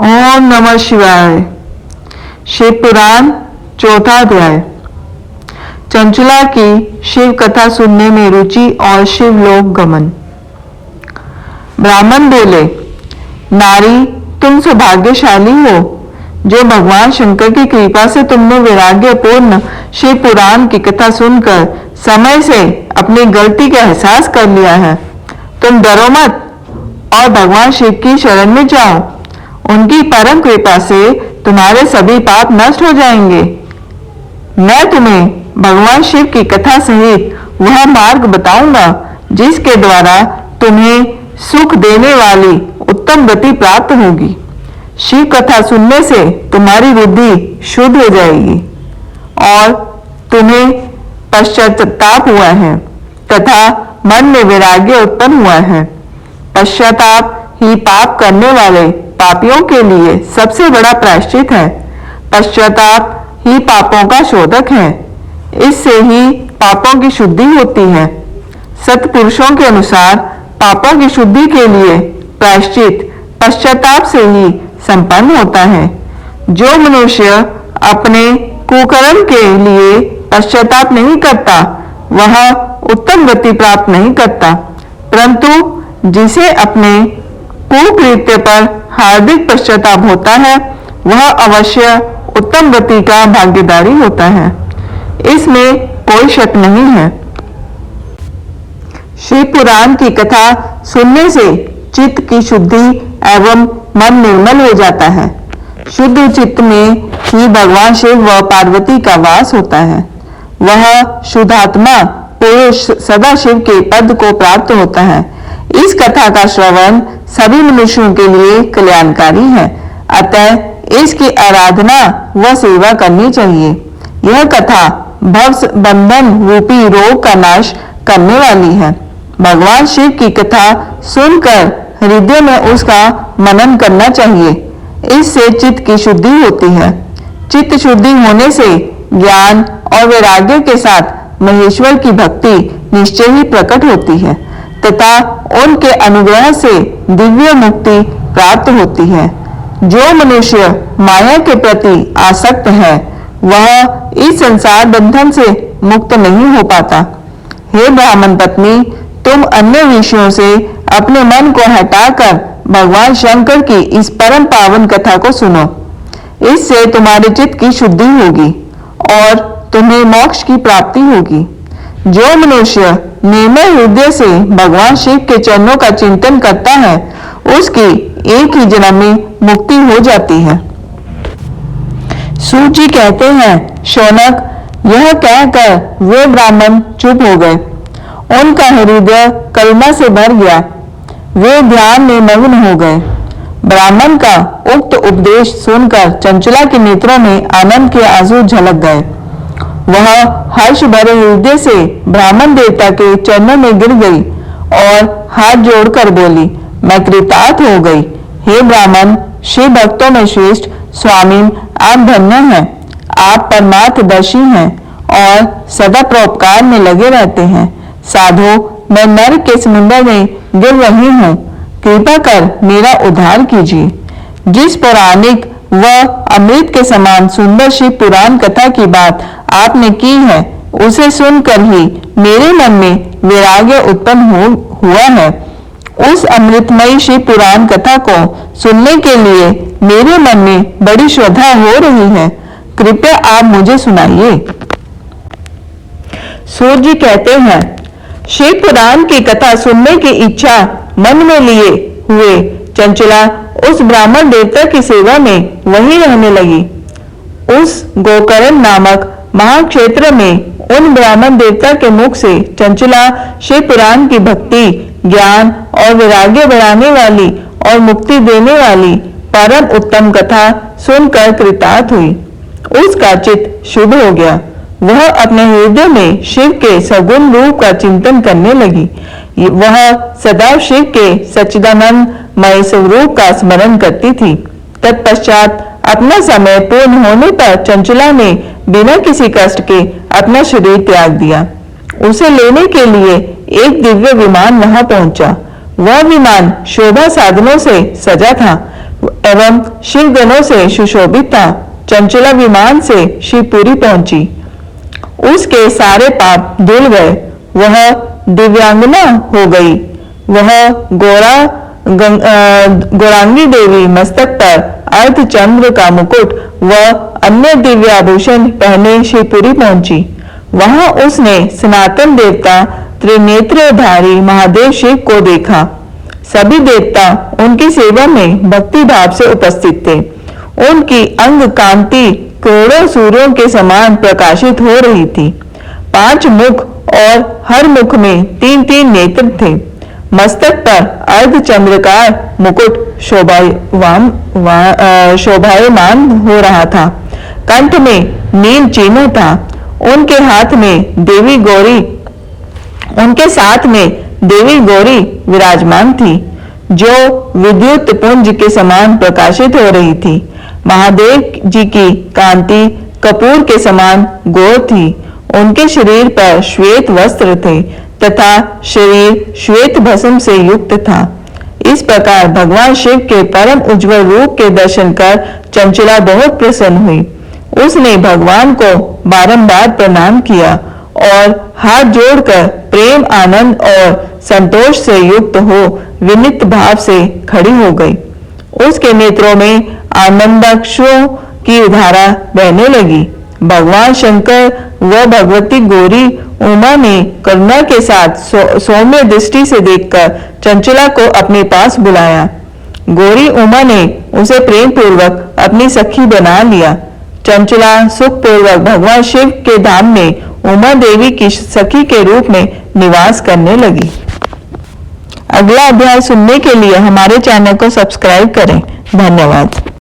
ओम नमः शिवाय। शिव पुराण चौथा अध्याय। चंचला की शिव कथा सुनने में रुचि और शिवलोक गमन। ब्राह्मण बोले, नारी तुम सौभाग्यशाली हो जो भगवान शंकर की कृपा से तुमने वैराग्यपूर्ण शिव पुराण की कथा सुनकर समय से अपनी गलती का एहसास कर लिया है। तुम डरो मत और भगवान शिव की शरण में जाओ। उनकी परम कृपा से तुम्हारे सभी पाप नष्ट हो जाएंगे। मैं तुम्हें भगवान शिव की कथा सहित वह मार्ग बताऊंगा जिसके द्वारा तुम्हें सुख देने वाली उत्तम गति प्राप्त होगी। शिव कथा सुनने से तुम्हारी बुद्धि शुद्ध हो जाएगी और तुम्हें पश्चाताप हुआ है तथा मन में वैराग्य उत्पन्न हुआ है। पश्चाताप ही पाप करने वाले पापियों के लिए सबसे बड़ा प्रायश्चित है। पश्चाताप ही पापों का शोधक है। इससे ही पापों की शुद्धि होती है। सत्पुरुषों के अनुसार पापों की शुद्धि के लिए प्रायश्चित पश्चाताप से ही संपन्न होता है। जो मनुष्य अपने कुकर्म के लिए पश्चाताप नहीं करता वह उत्तम गति प्राप्त नहीं करता, परंतु जिसे अपने कुकृत्य पर हार्दिक पश्चाताप होता है वह अवश्य उत्तम गति का भागीदारी होता है। इसमें कोई शक नहीं है। शिव पुराण की कथा सुनने से चित्त की शुद्धि एवं मन निर्मल हो जाता है। शुद्ध चित्त में ही भगवान शिव व पार्वती का वास होता है। वह शुद्धात्मा पुरुष सदा शिव के पद को प्राप्त होता है। इस कथा का श्रवण सभी मनुष्यों के लिए कल्याणकारी है, अतः इसकी आराधना व सेवा करनी चाहिए। यह कथा भव बंधन रूपी रोग का नाश करने वाली है। भगवान शिव की कथा सुनकर हृदय में उसका मनन करना चाहिए। इससे चित्त की शुद्धि होती है। चित्त शुद्धि होने से ज्ञान और वैराग्य के साथ महेश्वर की भक्ति निश्चय ही प्रकट होती है तथा उनके अनुग्रह से दिव्य मुक्ति प्राप्त होती है। जो मनुष्य माया के प्रति आसक्त है वह इस संसार बंधन से मुक्त नहीं हो पाता। हे ब्राह्मण पत्नी, तुम अन्य विषयों से अपने मन को हटाकर भगवान शंकर की इस परम पावन कथा को सुनो। इससे तुम्हारे चित्त की शुद्धि होगी और तुम्हें मोक्ष की प्राप्ति होगी। जो मनुष्य निर्मल हृदय से भगवान शिव के चरणों का चिंतन करता है उसकी एक ही जन्म में मुक्ति हो जाती है। सूत जी कहते हैं, शौनक, यह कहकर वे ब्राह्मण चुप हो गए। उनका हृदय करुणा से भर गया। वे ध्यान में मग्न हो गए। ब्राह्मण का उक्त उपदेश सुनकर चंचला के नेत्रों में आनंद के आंसू झलक गए। वह हर्ष भरे हृदय से ब्राह्मण देवता के चरणों में गिर गई और हाथ जोड़कर बोली, मैं कृतार्थ हो गई। हे ब्राह्मण, शिव भक्तों में श्रेष्ठ स्वामी, आप धन्य हैं। आप परमार्थदर्शी हैं और सदा परोपकार में लगे रहते हैं। साधो, मैं नरक के समुद्र में गिर रही हूँ, कृपा कर मेरा उद्धार कीजिए। जिस पौराणिक व अमृत के समान सुंदर शिव पुराण कथा की बात आपने की है उसे सुनकर ही मेरे मन में वैराग्य उत्पन्न हुआ है। उस अमृतमयी शिव पुराण कथा को सुनने के लिए मेरे मन में बड़ी श्रद्धा हो रही है। कृपया आप मुझे सुनाइए। सूर्य जी कहते हैं, शिव पुराण की कथा सुनने की इच्छा मन में लिए हुए चंचला उस ब्राह्मण देवता की सेवा में वहीं रहने लगी। उस गोकर्ण नामक महाक्षेत्र में उन ब्राह्मण देवता के मुख से चंचला शिव पुराण की भक्ति, ज्ञान और वैराग्य बढ़ाने वाली और मुक्ति देने वाली परम उत्तम कथा सुनकर कृतार्थ हुई। उसका चित्त शुद्ध हो गया। वह अपने हृदय में शिव के सगुण रूप का चिंतन करने लगी। वह सदा शिव के सच्चिदानंदमय स्वरूप का स्मरण करती थी। तत्पश्चात अपना समय पूर्ण होने पर चंचला ने बिना किसी कष्ट के अपना शरीर त्याग दिया। उसे लेने के लिए एक दिव्य विमान वहां पहुंचा। वह विमान शोभा साधनों से सजा था। एवं शिवगणों से सुशोभित था। चंचला विमान से शिवपुरी पहुंची। उसके सारे पाप धुल गए। वह दिव्यांगना हो गई। वह गौरांगी देवी मस्तक पर अर्धचंद्र का मुकुट व अन्य दिव्य आभूषण पहने शिवपुरी पहुंची। वहां उसने सनातन देवता त्रिनेत्रधारी महादेव शिव को देखा। सभी देवता उनकी सेवा में भक्ति भाव से उपस्थित थे। उनकी अंग कांति करोड़ों सूर्यों के समान प्रकाशित हो रही थी। 5 मुख और हर मुख में 3-3 नेत्र थे। मस्तक पर अर्धचंद्राकार मुकुट शोभायमान हो रहा था। कंठ में नील चिन्ह था। उनके साथ में देवी गौरी विराजमान थी, जो विद्युत पुंज के समान प्रकाशित हो रही थी। महादेव जी की कांति कपूर के समान गौर थी। उनके शरीर पर श्वेत वस्त्र थे तथा शरीर श्वेत भस्म से युक्त था। इस प्रकार भगवान शिव के परम उज्जवल रूप के दर्शन कर चंचला बहुत प्रसन्न हुई। उसने भगवान को बारंबार प्रणाम किया और हाथ जोड़कर प्रेम, आनंद और संतोष से युक्त हो विनीत भाव से खड़ी हो गई। उसके नेत्रों में आनंदाश्रुओं की धारा बहने लगी। भगवान शंकर व भगवती गौरी उमा ने करुणा के साथ सौम्य दृष्टि से देखकर चंचला को अपने पास बुलाया। गौरी उमा ने उसे प्रेम पूर्वक अपनी सखी बना लिया। चंचला सुखपूर्वक भगवान शिव के धाम में उमा देवी की सखी के रूप में निवास करने लगी। अगला अध्याय सुनने के लिए हमारे चैनल को सब्सक्राइब करें। धन्यवाद।